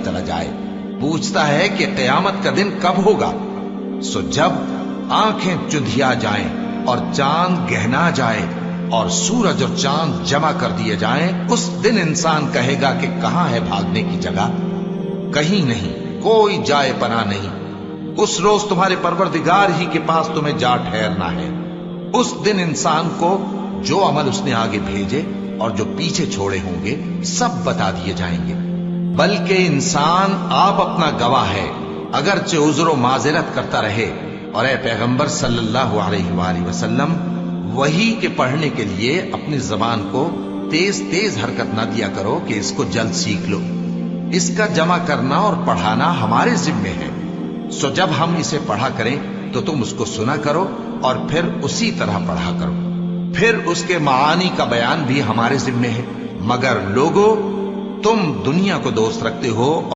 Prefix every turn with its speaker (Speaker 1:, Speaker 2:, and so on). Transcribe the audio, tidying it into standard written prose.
Speaker 1: چلا جائے، پوچھتا ہے کہ قیامت کا دن کب ہوگا۔ سو جب آنکھیں چندھیا جائیں اور چاند گہنا جائے اور سورج اور چاند جمع کر دیے جائیں، اس دن انسان کہے گا کہ کہاں ہے بھاگنے کی جگہ؟ کہیں نہیں، کوئی جائے پناہ نہیں۔ اس روز تمہارے پروردگار ہی کے پاس تمہیں جا ٹھہرنا ہے۔ اس دن انسان کو جو عمل اس نے آگے بھیجے اور جو پیچھے چھوڑے ہوں گے سب بتا دیے جائیں گے، بلکہ انسان آپ اپنا گواہ ہے، اگرچہ عذر و معذرت کرتا رہے۔ اور اے پیغمبر صلی اللہ علیہ وآلہ وسلم، وحی کے پڑھنے کے لیے اپنی زبان کو تیز تیز حرکت نہ دیا کرو کہ اس کو جلد سیکھ لو۔ اس کا جمع کرنا اور پڑھانا ہمارے ذمے ہے، سو جب ہم اسے پڑھا کریں تو تم اس کو سنا کرو اور پھر اسی طرح پڑھا کرو۔ پھر اس کے معانی کا بیان بھی ہمارے ذمے ہے، مگر لوگو تم دنیا کو دوست رکھتے ہو